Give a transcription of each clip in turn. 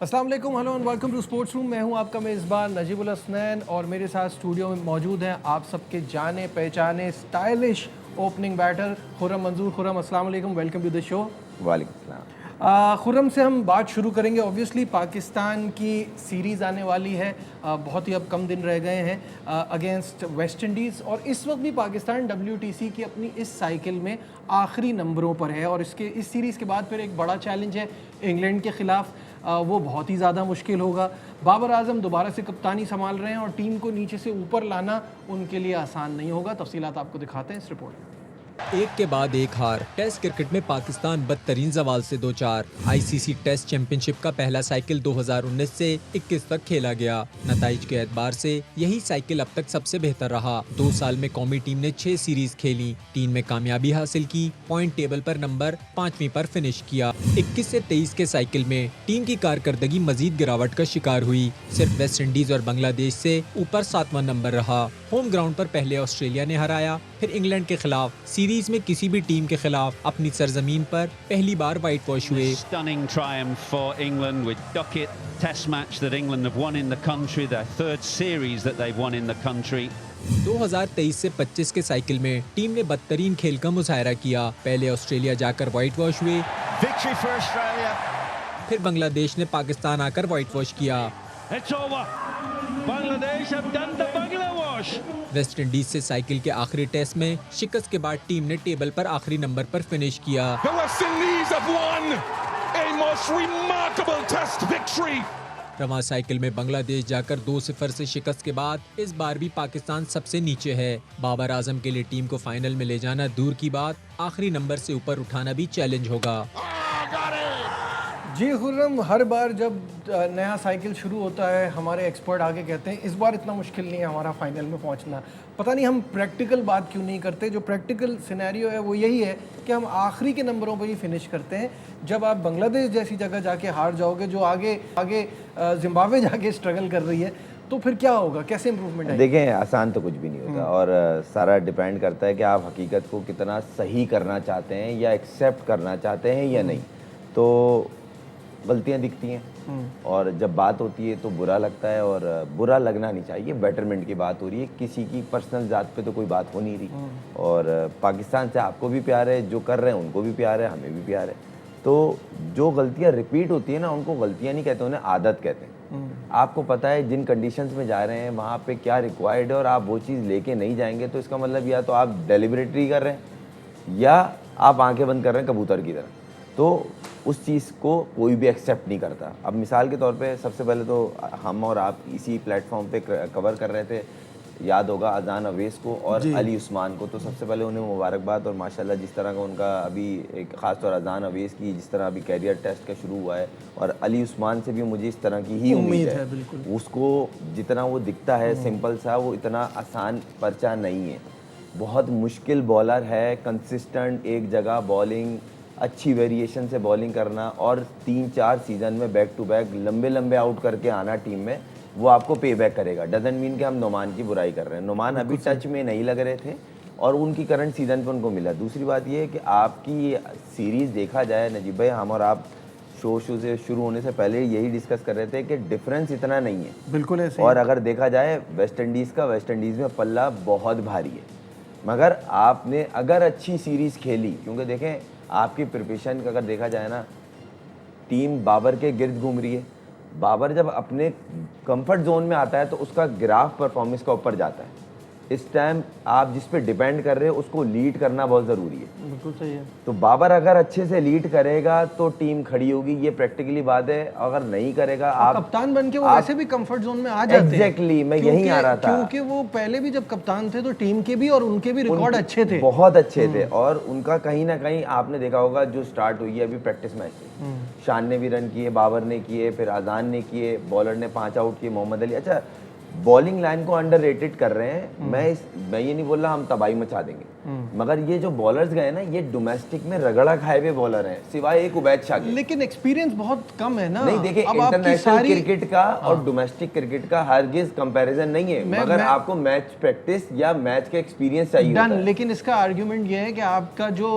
अस्सलाम वालेकुम, hello and welcome to sports room. मैं हूं आपका मेज़बान नजीबुल हसनैन और मेरे साथ स्टूडियो में मौजूद हैं आप सबके जाने पहचाने स्टाइलिश ओपनिंग बैटर खुर्रम मंजूर। खुर्रम, अस्सलाम वालेकुम, वेलकम टू द शो। वालेकुम सलाम। खुर्रम से हम बात शुरू करेंगे। ऑब्वियसली पाकिस्तान की सीरीज़ आने वाली है, बहुत ही अब कम दिन रह गए हैं अगेंस्ट वेस्ट इंडीज़, और इस वक्त भी पाकिस्तान WTC की अपनी इस साइकिल में आखिरी नंबरों पर है और इस सीरीज़ के बाद फिर एक बड़ा चैलेंज है इंग्लैंड के ख़िलाफ़। वो बहुत ही ज़्यादा मुश्किल होगा। बाबर आजम दोबारा से कप्तानी संभाल रहे हैं और टीम को नीचे से ऊपर लाना उनके लिए आसान नहीं होगा। तफसीलात आपको दिखाते हैं इस रिपोर्ट में। एक के बाद एक हार। टेस्ट क्रिकेट में पाकिस्तान बदतरीन जवाल से 2-4। ICC टेस्ट चैंपियनशिप का पहला साइकिल 2019 से 21 तक खेला गया। नताइज के एतबार से यही साइकिल अब तक सबसे बेहतर रहा। 2 साल में कौमी टीम ने 6 सीरीज खेली, 3 में कामयाबी हासिल की, पॉइंट टेबल पर नंबर 5वीं पर फिनिश किया। 21 से 23 के साइकिल में टीम की कारकर्दगी मजीद गिरावट का शिकार हुई। सिर्फ वेस्ट इंडीज और बांग्लादेश से ऊपर 7वां नंबर रहा। होम ग्राउंड पर पहले ऑस्ट्रेलिया ने हराया, फिर इंग्लैंड के खिलाफ। सीरीज में किसी भी टीम के खिलाफ अपनी सरजमीन पर पहली बार व्हाइट वॉश हुए। Stunning triumph for England with Duckett Test match that England have won in the country, their third series that they've won in the country. 2023 से 25 के साइकिल में टीम ने बदतरीन खेल का मुजाहरा किया। पहले ऑस्ट्रेलिया जाकर व्हाइट वॉश हुए, Victory for Australia. फिर बांग्लादेश ने पाकिस्तान आकर व्हाइट वॉश किया। It's over. Bangladesh have done the Bangla wash. West Indies से साइकिल के आखिरी टेस्ट में शिकस्त के बाद टीम ने टेबल पर आखिरी नंबर पर फिनिश किया। The West Indies have won a most remarkable test victory. रवां साइकिल में बांग्लादेश जाकर 2-0 से शिकस्त के बाद इस बार भी पाकिस्तान सबसे नीचे है। बाबर आजम के लिए टीम को फाइनल में ले जाना दूर की बात, आखिरी नंबर से ऊपर उठाना भी चैलेंज होगा। जी खुर्रम, हर बार जब नया साइकिल शुरू होता है हमारे एक्सपर्ट आगे कहते हैं इस बार इतना मुश्किल नहीं है हमारा फाइनल में पहुंचना। पता नहीं हम प्रैक्टिकल बात क्यों नहीं करते। जो प्रैक्टिकल सिनेरियो है वो यही है कि हम आखिरी के नंबरों पर ही फिनिश करते हैं। जब आप बांग्लादेश जैसी जगह जाके हार जाओगे, जो आगे जिम्बाब्वे जाके स्ट्रगल कर रही है, तो फिर क्या होगा, कैसे इम्प्रूवमेंट आएगी? देखें, आसान तो कुछ भी नहीं होता और सारा डिपेंड करता है कि आप हकीकत को कितना सही करना चाहते हैं या एक्सेप्ट करना चाहते हैं या नहीं। तो गलतियां दिखती हैं और जब बात होती है तो बुरा लगता है, और बुरा लगना नहीं चाहिए। बेटरमेंट की बात हो रही है, किसी की पर्सनल ज़ात पे तो कोई बात हो नहीं रही। और पाकिस्तान से आपको भी प्यार है, जो कर रहे हैं उनको भी प्यार है, हमें भी प्यार है। तो जो गलतियां रिपीट होती है ना, उनको गलतियां नहीं कहते, उन्हें आदत कहते हैं। आपको पता है जिन कंडीशंस में जा रहे हैं वहाँ पे क्या रिक्वायर्ड है, और आप वो चीज़ लेके नहीं जाएंगे तो इसका मतलब या तो आप डेलिबरेटली कर रहे हैं या आप आंखें बंद कर रहे हैं कबूतर की तरह। तो उस चीज़ को कोई भी एक्सेप्ट नहीं करता। अब मिसाल के तौर पे सबसे पहले तो हम और आप इसी प्लेटफॉर्म पे कवर कर रहे थे, याद होगा अजान अवेस को और अली उस्मान को। तो सबसे पहले उन्हें मुबारकबाद, और माशाल्लाह जिस तरह का उनका अभी एक ख़ास तौर अजान अवेस की जिस तरह अभी कैरियर टेस्ट का शुरू हुआ है, और अली उस्मान से भी मुझे इस तरह की ही उम्मीद है। उसको जितना वो दिखता है सिंपल सा, वो इतना आसान पर्चा नहीं है। बहुत मुश्किल बॉलर है, कंसिस्टेंट एक जगह बॉलिंग, अच्छी वेरिएशन से बॉलिंग करना और 3-4 सीज़न में बैक टू बैक लंबे लंबे आउट करके आना टीम में, वो आपको पे बैक करेगा। डजंट मीन कि हम नोमान की बुराई कर रहे हैं। नोमान अभी टच में नहीं लग रहे थे और उनकी करंट सीज़न पे उनको मिला। दूसरी बात ये है कि आपकी सीरीज़ देखा जाए नजीब भाई, हम और आप शो से शुरू होने से पहले यही डिस्कस कर रहे थे कि डिफरेंस इतना नहीं है, बिल्कुल ऐसे। और अगर देखा जाए वेस्ट इंडीज़ में पल्ला बहुत भारी है। मगर आपने अगर अच्छी सीरीज़ खेली, क्योंकि देखें आपकी प्रिपरेशन का अगर देखा जाए ना, टीम बाबर के गिर्द घूम रही है। बाबर जब अपने कंफर्ट जोन में आता है तो उसका ग्राफ परफॉर्मेंस का ऊपर जाता है। इस टाइम आप जिस पे डिपेंड कर रहे हो उसको लीड करना बहुत ज़रूरी है। बिल्कुल सही है। तो बाबर अगर अच्छे से लीड करेगा तो टीम खड़ी होगी, ये प्रैक्टिकली बात है। अगर नहीं करेगा, आप कप्तान बन के वो वैसे भी कंफर्ट जोन में आ जाते हैं। एग्जैक्टली, मैं यही आ रहा था, क्योंकि वो पहले भी जब कप्तान थे तो टीम के भी और उनके भी रिकॉर्ड अच्छे थे, बहुत अच्छे थे। और उनका कहीं ना कहीं आपने देखा होगा जो स्टार्ट हुई है अभी प्रैक्टिस मैच से, शान ने भी रन किए, बाबर ने किए, फिर आजान ने किए, बॉलर ने 5 आउट किए, मोहम्मद अली। अच्छा, बॉलिंग लाइन को अंडररेटेड कर रहे हैं। मैं ये नहीं बोल रहा हम तबाही मचा देंगे, मगर ये जो बॉलर्स गए ना, ये डोमेस्टिक में रगड़ा खाए हुए बॉलर हैं, सिवाय एक उबैद शाह के। लेकिन एक्सपीरियंस बहुत कम है ना। नहीं देखिए, अब आपकी इंटरनेशनल क्रिकेट का और डोमेस्टिक क्रिकेट का हरगिज कंपैरिजन नहीं है, मगर आपको मैच प्रैक्टिस या मैच का एक्सपीरियंस चाहिए होता है। लेकिन इसका आर्ग्यूमेंट ये है कि आपका जो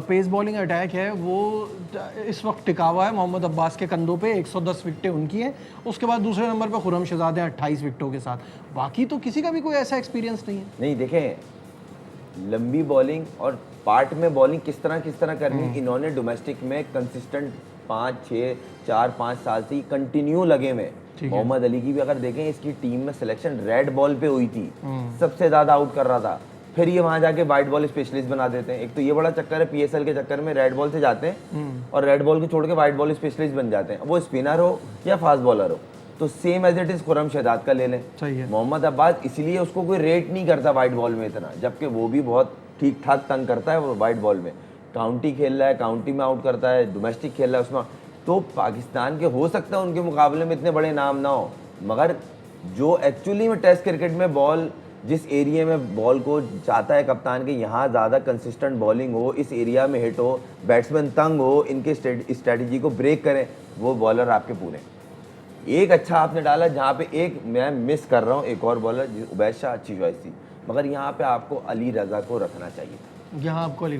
पेस बॉलिंग अटैक है वो इस वक्त टिका हुआ है मोहम्मद अब्बास के कंधों पे। 110 विकेटें उनकी हैं, उसके बाद दूसरे नंबर पे खुर्रम शहजाद हैं 28 विकेटों के साथ। बाकी तो किसी का भी कोई ऐसा एक्सपीरियंस नहीं है। नहीं देखें, लंबी बॉलिंग और पार्ट में बॉलिंग किस तरह करनी, इन्होंने डोमेस्टिक में कंसिस्टेंट 5-6-4-5 साल से कंटिन्यू लगे में। मोहम्मद अली की भी अगर देखें, इसकी टीम में सिलेक्शन रेड बॉल पे हुई थी, सबसे ज्यादा आउट कर रहा था, फिर ये वहां जाके वाइट बॉल स्पेशलिस्ट बना देते हैं। एक तो ये बड़ा चक्कर है, पीएसएल के चक्कर में रेड बॉल से जाते हैं और रेड बॉल को छोड़ के वाइट बॉल स्पेशलिस्ट बन जाते हैं, वो स्पिनर हो या फास्ट बॉलर हो। तो same as it is Khurram Shahzad का ले लें, मोहम्मद अब्बास, इसलिए उसको कोई रेट नहीं करता वाइट बॉल में इतना, जबकि वो भी बहुत ठीक ठाक तंग करता है वो वाइट बॉल में। काउंटी खेल रहा है, काउंटी में आउट करता है, डोमेस्टिक खेल रहा है उसमें। तो पाकिस्तान के हो सकता है उनके मुकाबले में इतने बड़े नाम ना हो, मगर जो एक्चुअली में टेस्ट क्रिकेट में बॉल, जिस एरिया में बॉल को चाहता है कप्तान के यहाँ ज़्यादा कंसिस्टेंट बॉलिंग हो, इस एरिया में हिट हो, बैट्समैन तंग हो, इनके स्ट्रेटजी को ब्रेक करें, वो बॉलर आपके पूरे। एक अच्छा आपने डाला जहाँ पे एक मैं मिस कर रहा हूँ, एक और बॉलर उबैद शाह अच्छी चॉइस थी, मगर यहाँ पे आपको अली रज़ा को रखना चाहिए था। यहाँ आपको अली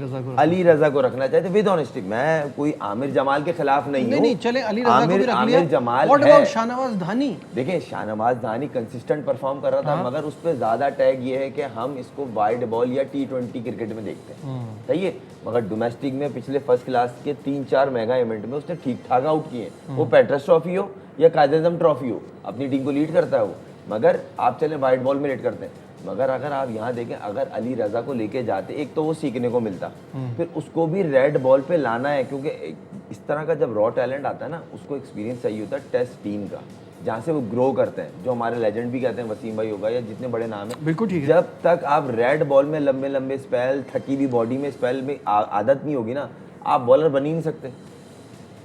रज़ा को रखना चाहिए विद ऑनेस्टी। मैं कोई आमिर जमाल के खिलाफ नहीं हूँ। नहीं चले, अली रज़ा को भी रख लिया। आमिर जमाल है। शाहनवाज धानी, देखिए शाहनवाज धानी कंसिस्टेंट परफॉर्म कर रहा था, मगर उस पर ज्यादा टैग ये है कि हम इसको वाइड बॉल या T20 क्रिकेट में देखते हैं, सही है। मगर डोमेस्टिक में पिछले फर्स्ट क्लास के 3-4 मेगा इवेंट में उसने ठीक ठाक आउट किए, वो पेट्रस ट्रॉफी हो या कायद-ए-आज़म ट्रॉफी हो, अपनी टीम को लीड करता है वो। मगर आप चले वाइड बॉल में लीड करते हैं, मगर अगर आप यहाँ देखें, अगर अली रज़ा को लेके जाते, एक तो वो सीखने को मिलता, फिर उसको भी रेड बॉल पे लाना है, क्योंकि इस तरह का जब रॉ टैलेंट आता है ना, उसको एक्सपीरियंस चाहिए होता है टेस्ट टीम का, जहाँ से वो ग्रो करते हैं, जो हमारे लेजेंड भी कहते हैं, वसीम भाई होगा या जितने बड़े नाम हैं। बिल्कुल ठीक है। जब तक आप रेड बॉल में लंबे लंबे स्पेल, थकी हुई बॉडी में स्पेल में आदत नहीं होगी ना, आप बॉलर बन ही नहीं सकते।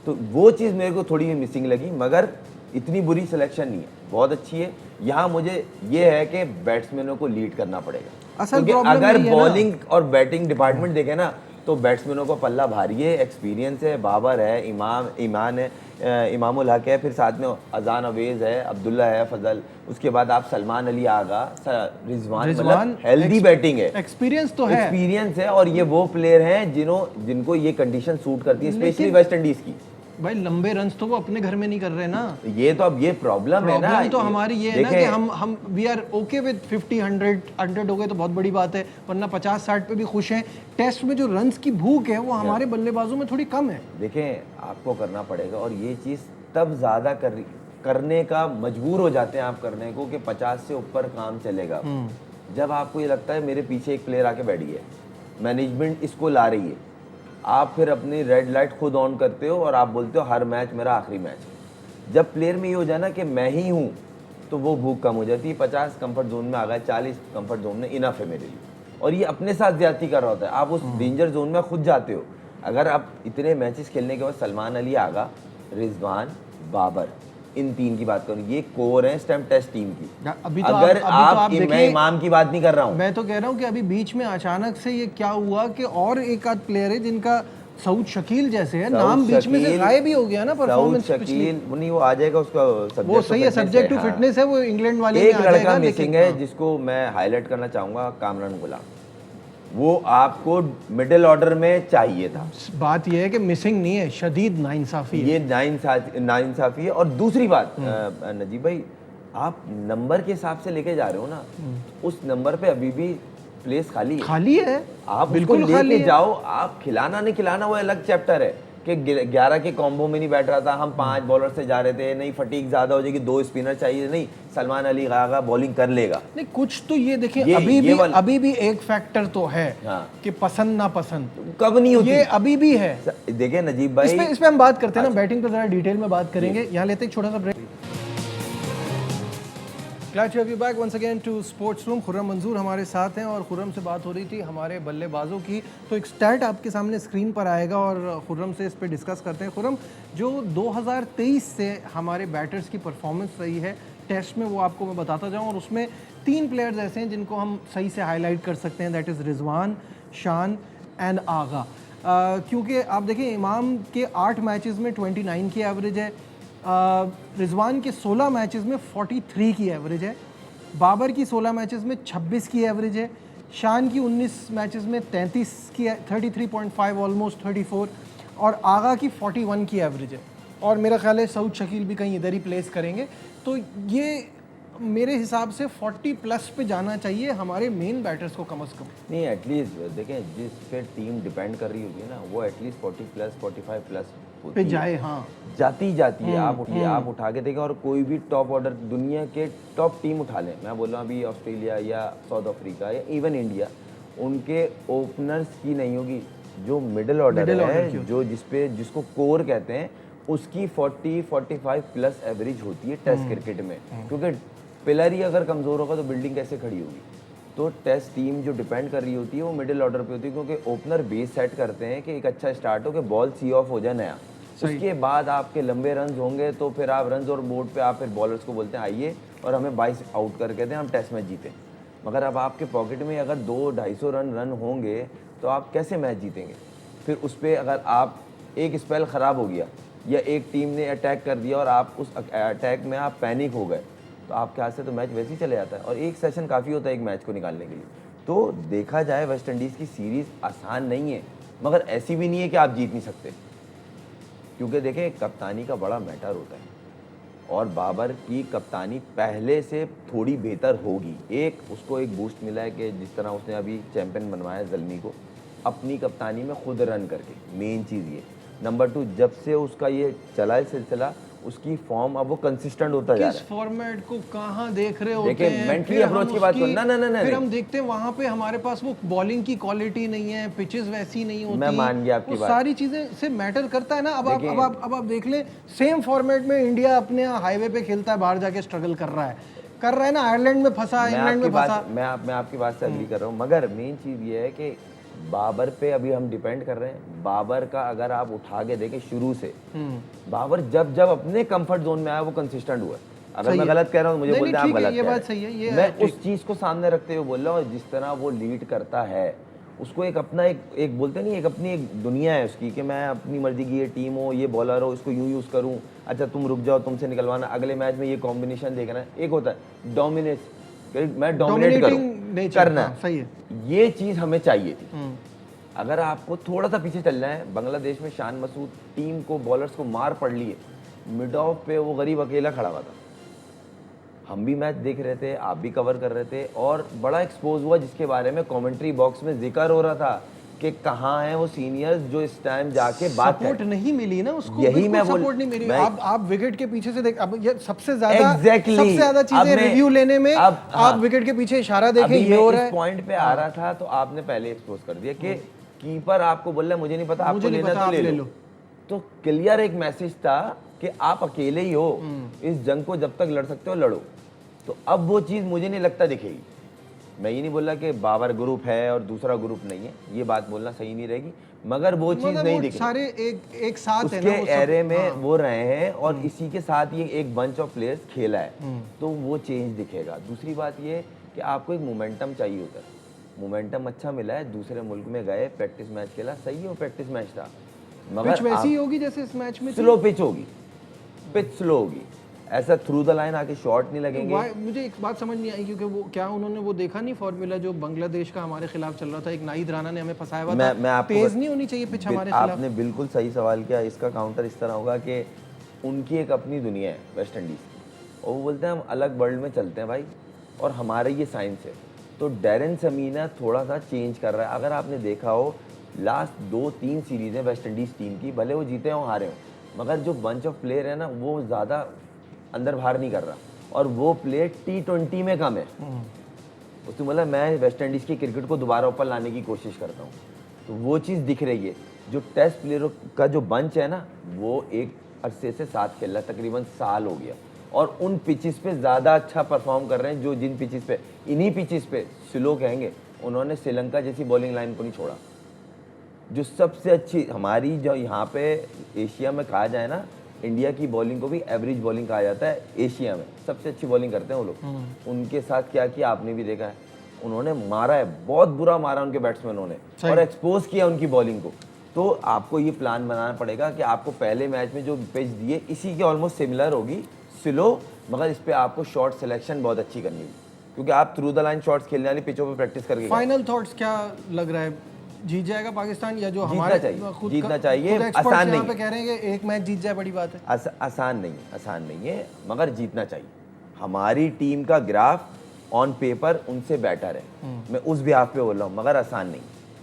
तो वो चीज़ मेरे को थोड़ी मिसिंग लगी, मगर इतनी बुरी सिलेक्शन नहीं है, बहुत अच्छी है। यहाँ मुझे ये है कि बैट्समैनों को लीड करना पड़ेगा, क्योंकि अगर बॉलिंग और बैटिंग डिपार्टमेंट देखें ना, तो बैट्समैनों को पल्ला भारी है, एक्सपीरियंस है, बाबर है, ईमान है, इमामुल हक है, फिर साथ में अजान अवेज है, अब्दुल्ला है, फजल, उसके बाद आप सलमान अली आगा, रिजवान, मतलब हेल्दी बैटिंग है, एक्सपीरियंस तो है, एक्सपीरियंस है। और ये वो प्लेयर हैं जिनको ये कंडीशन सूट करती है, स्पेशली वेस्ट इंडीज की। भाई लंबे रन्स तो वो अपने घर में नहीं कर रहे ना, ये तो अब ये प्रॉब्लम है ना। तो हमारी ये है ना कि हम वी आर ओके विद 50-100 हो गए तो बहुत बड़ी बात है, वरना 50-60 पे भी खुश हैं। टेस्ट में जो रन्स की भूख है वो हमारे बल्लेबाजों में थोड़ी कम है। देखें आपको करना पड़ेगा, और ये चीज़ तब ज़्यादा करने का मजबूर हो जाते हैं आप करने को कि 50 से ऊपर काम चलेगा, जब आपको ये लगता है मेरे पीछे एक प्लेयर आके बैठ गया, मैनेजमेंट इसको ला रही है, आप फिर अपनी रेड लाइट खुद ऑन करते हो और आप बोलते हो हर मैच मेरा आखिरी मैच है। जब प्लेयर में ये हो जाए ना कि मैं ही हूँ, तो वो भूख कम हो जाती है। 50 कंफर्ट जोन में आ गए, 40 कंफर्ट जोन में इनफ है मेरे लिए, और ये अपने साथ ज्यादती कर रहा होता है। आप उस डेंजर जोन में खुद जाते हो। अगर आप इतने मैचेस खेलने के बाद सलमान अली आगा, रिजवान, बाबर, इन 3 की बात करूं, ये कोर है स्टैम्प टेस्ट टीम की। अभी तो अगर आप मैं इमाम की बात नहीं कर रहा हूं, मैं तो कह रहा हूं कि अभी बीच में अचानक से ये क्या हुआ कि और एक आध प्लेयर है जिनका सऊद शकील जैसे है, नाम बीच में से गायब ही हो गया ना। परफॉर्मेंस शकील नहीं, वो आ जाएगा, उसका वो सही है, सब्जेक्ट टू फिटनेस है, वो इंग्लैंड वाले एक लड़का मिसिंग है जिसको मैं हाईलाइट करना चाहूंगा, कामरान गुलाम। वो आपको मिडिल ऑर्डर में चाहिए था। बात यह है कि मिसिंग नहीं है, शदीद नाइंसाफी है, ये नाइंसाफी है। और दूसरी बात नजीब भाई, आप नंबर के हिसाब से लेके जा रहे हो ना, उस नंबर पे अभी भी प्लेस खाली है। आप बिल्कुल लेके जाओ, आप खिलाना नहीं खिलाना वो अलग चैप्टर है कि 11 के कॉम्बो में नहीं बैठ रहा था, हम 5 बॉलर से जा रहे थे, नहीं फटीक ज्यादा हो जाएगी, 2 स्पिनर चाहिए, नहीं सलमान अली गागा बॉलिंग कर लेगा। नहीं कुछ तो ये देखिए, अभी भी एक फैक्टर तो है कि पसंद ना पसंद कब नहीं होती, ये अभी भी है। देखिए नजीब भाई, इस पे हम बात करते हैं ना, बैटिंग पे जरा डिटेल में बात करेंगे। यहाँ लेते हैं छोटा सा break. Glad to have you back once again to Sports Room। Khurram मंजूर हमारे साथ हैं और खुर्रम से बात हो रही थी हमारे बल्लेबाजों की। तो एक स्टैट आपके सामने स्क्रीन पर आएगा और खुर्रम से इस पे डिस्कस करते हैं। खुर्रम, जो 2023 से हमारे बैटर्स की परफॉर्मेंस रही है टेस्ट में, वो आपको मैं बताता जाऊँ, और उसमें 3 प्लेयर्स ऐसे हैं जिनको हम सही से हाईलाइट कर सकते हैं। दैट इज़ रिजवान, शान एंड आगा। क्योंकि आप देखें इमाम के 8 मैचेस में 29 की एवरेज है, रिजवान के 16 मैचेस में 43 की एवरेज है, बाबर की 16 मैचेस में 26 की एवरेज है, शान की 19 मैचेस में 33 की 33.5 ऑलमोस्ट 34, और आगा की 41 की एवरेज है। और मेरा ख्याल है सऊद शकील भी कहीं इधर ही प्लेस करेंगे। तो ये मेरे हिसाब से 40 प्लस पे जाना चाहिए हमारे मेन बैटर्स को कम से कम। नहीं, एटलीस्ट देखें जिस पे टीम डिपेंड कर रही होती है ना, वो एटलीस्ट 40 प्लस 45 प्लस पे जाए। हाँ, जाती है। आप उठा के देखें, और कोई भी टॉप ऑर्डर दुनिया के टॉप टीम उठा लें, मैं बोल रहा हूँ अभी ऑस्ट्रेलिया या साउथ अफ्रीका या इवन इंडिया, उनके ओपनर्स की नहीं होगी, जो मिडिल ऑर्डर है, जो जिसको कोर कहते हैं, उसकी 40-45 प्लस एवरेज होती है टेस्ट क्रिकेट में। क्योंकि पिलर ही अगर कमज़ोर होगा तो बिल्डिंग कैसे खड़ी होगी। तो टेस्ट टीम जो डिपेंड कर रही होती है वो मिडिल ऑर्डर पे होती है, क्योंकि ओपनर बेस सेट करते हैं कि एक अच्छा स्टार्ट हो, कि बॉल सी ऑफ हो जाए नया, उसके बाद आपके लंबे रन होंगे, तो फिर आप रन और बोर्ड पे आप फिर बॉलर्स को बोलते हैं आइए और हमें 22 आउट करके दें, हम टेस्ट मैच जीतें। मगर अब आपके पॉकेट में अगर 200-250 रन होंगे तो आप कैसे मैच जीतेंगे। फिर उस पर अगर आप एक स्पेल ख़राब हो गया या एक टीम ने अटैक कर दिया और आप उस अटैक में आप पैनिक हो गए, तो आपके हाथ से तो मैच वैसे ही चले जाता है। और एक सेशन काफ़ी होता है एक मैच को निकालने के लिए। तो देखा जाए वेस्ट इंडीज़ की सीरीज़ आसान नहीं है, मगर ऐसी भी नहीं है कि आप जीत नहीं सकते, क्योंकि देखें कप्तानी का बड़ा मैटर होता है, और बाबर की कप्तानी पहले से थोड़ी बेहतर होगी। एक उसको एक बूस्ट मिला है कि जिस तरह उसने अभी चैंपियन बनवाया ज़ल्मी को अपनी कप्तानी में खुद रन करके, मेन चीज़ ये। नंबर 2, जब से उसका ये चला है सिलसिला, उसकी फॉर्म अब वो कंसिस्टेंट होता जा रहा है। किस फॉर्मेट को कहाँ देख रहे होते देखिए, हैं, मेंटली अप्रोच की बात करो ना, फिर हम देखते हैं वहाँ पे हमारे पास वो बॉलिंग की क्वालिटी नहीं है, पिचेस वैसी नहीं होती। मैं मान गया आपकी बात, सारी चीजें से मैटर करता है ना। अब आप देख लें, सेम फॉर्मेट में इंडिया अपने हाईवे पे खेलता है, बाहर जाके स्ट्रगल कर रहा है ना, आयरलैंड में फंसा, इंग्लैंड में फंसा। मैं आपकी बात से एग्री कर रहा हूँ, मगर मेन चीज़ ये है कि बाबर पे अभी हम डिपेंड कर रहे हैं। बाबर का अगर आप उठा के देखें शुरू से, बाबर जब अपने कंफर्ट जोन में आया वो कंसिस्टेंट हुआ है। अगर मैं गलत कह रहा हूँ मुझे बोलते हैं आप गलत, ये बात सही है, ये मैं उस चीज़ को सामने रखते हुए बोल रहा हूँ। जिस तरह वो लीड करता है, उसको एक अपना एक बोलते नहीं, एक अपनी एक दुनिया है उसकी, कि मैं अपनी मर्जी की ये टीम हो, ये बॉलर हो, इसको यूँ यूज़ करूँ, अच्छा तुम रुक जाओ, तुमसे निकलवाना, अगले मैच में ये कॉम्बिनेशन देखना है। एक होता है डोमिनेट, मैं डोमिनेट करूँ, करना, सही है, ये चीज़ हमें चाहिए थी। अगर आपको थोड़ा सा पीछे चलना है, बांग्लादेश में शान मसूद टीम को, बॉलर्स को मार पड़ लिए, मिड ऑफ पे वो गरीब अकेला खड़ा हुआ था। हम भी मैच देख रहे थे, आप भी कवर कर रहे थे, और बड़ा एक्सपोज हुआ जिसके बारे में कमेंट्री बॉक्स में जिक्र हो रहा था कि कहाँ हैं वो सीनियर्स जो इस टाइम जाके बात सपोर्ट नहीं मिली ना उसको, यही मैं सपोर्ट नहीं मिली। आप विकेट के पीछे से देख, अब ये सबसे ज्यादा चीजें रिव्यू लेने में आप विकेट के पीछे इशारा देखें, ये हो रहा है। इस पॉइंट पे आ रहा था तो आपने पहले एक्सपोज कर दिया कि कीपर आपको बोल रहा है मुझे नहीं पता, आपको लेना तो ले लो। तो क्लियर एक मैसेज था कि आप अकेले ही हो, इस जंग को जब तक लड़ सकते हो लड़ो। तो अब वो चीज़ मुझे नहीं लगता दिखेगी। मैं ये नहीं बोल रहा कि बाबर ग्रुप है और दूसरा ग्रुप नहीं है, ये बात बोलना सही नहीं रहेगी, मगर वो चीज़ नहीं दिखेगी। सारे एक साथ उसके एरे में वो रहे हैं, और इसी के साथ ये एक बंच ऑफ प्लेयर्स खेला है, तो वो चेंज दिखेगा। दूसरी बात ये कि आपको एक मोमेंटम चाहिए होता है, मोमेंटम अच्छा मिला है, दूसरे मुल्क में गए, प्रैक्टिस मैच खेला, सही है वो प्रैक्टिस मैच था, मगर पिच वैसी होगी जैसे इस मैच में स्लो पिच होगी, पिच स्लो होगी, ऐसा थ्रू द लाइन आके शॉट नहीं लगेंगे। मुझे एक बात समझ नहीं आई, क्योंकि वो क्या उन्होंने वो देखा नहीं फॉर्मूला जो बांग्लादेश का हमारे खिलाफ चल रहा था, एक नाइद राना ने हमें फंसाया हुआ था, तेज नहीं होनी चाहिए पिच हमारे खिलाफ। आपने बिल्कुल सही सवाल किया। इसका काउंटर इस तरह होगा कि उनकी एक अपनी दुनिया है वेस्ट इंडीज़, और वो बोलते हैं हम अलग वर्ल्ड में चलते हैं भाई, और हमारे ये साइंस है। तो डैरेन समीना थोड़ा सा चेंज कर रहा है। अगर आपने देखा हो लास्ट 2-3 सीरीज़ें वेस्ट इंडीज़ टीम की, भले वो जीते हों हारे हों, मगर जो बंच ऑफ प्लेयर है ना वो ज़्यादा अंदर बाहर नहीं कर रहा, और वो प्लेयर T20 में कम है। उसने बोला मैं वेस्ट इंडीज़ की क्रिकेट को दोबारा ऊपर लाने की कोशिश करता हूँ, तो वो चीज़ दिख रही है। जो टेस्ट प्लेयरों का जो बंच है ना, वो एक अरसे से साथ खेल रहा है, तकरीबन साल हो गया, और उन पिचेस पे ज़्यादा अच्छा परफॉर्म कर रहे हैं। जो जिन पिचेस पे, इन्हीं पिचेस पे स्लो कहेंगे, उन्होंने श्रीलंका जैसी बॉलिंग लाइन को नहीं छोड़ा। जो सबसे अच्छी हमारी, जो यहाँ पे एशिया में कहा जाए ना, इंडिया की बॉलिंग को भी एवरेज बॉलिंग कहा जाता है, एशिया में सबसे अच्छी बॉलिंग करते हैं वो लोग। उनके साथ क्या किया आपने भी देखा है, उन्होंने मारा है, बहुत बुरा मारा उनके बैट्समैनों ने और एक्सपोज किया उनकी बॉलिंग को। तो आपको ये प्लान बनाना पड़ेगा कि आपको पहले मैच में जो पिच दिए इसी के ऑलमोस्ट सिमिलर होगी, स्लो, मगर इस पे आपको शॉट सिलेक्शन बहुत अच्छी करनी होगी, क्योंकि आप थ्रू द लाइन शॉट्स खेलने वाली पिचों पे प्रैक्टिस करके। फाइनल थॉट्स क्या लग रहा है, जीत जाएगा पाकिस्तान या जो जीतना हमारे चाहिए, जीतना चाहिए, आसान आसान नहीं पे कह रहे हैं कि एक मैच जीत जाए बड़ी बात है? आसान नहीं है, मगर जीतना चाहिए। हमारी टीम का ग्राफ ऑन पेपर उनसे बेटर है, मैं उस बिहाफ पे बोल रहा हूँ, मगर आसान नहीं।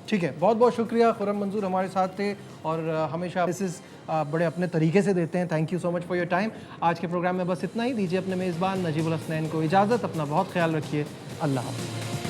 ठीक है, बहुत बहुत शुक्रिया। खुर्रम मंजूर हमारे साथ थे और हमेशा एनालिसिस बड़े अपने तरीके से देते हैं। Thank you so much for your time. आज के प्रोग्राम में बस इतना ही। दीजिए अपने मेज़बान नजीबुल हसनैन को इजाज़त। अपना बहुत ख्याल रखिए। अल्लाह हाफ़िज़।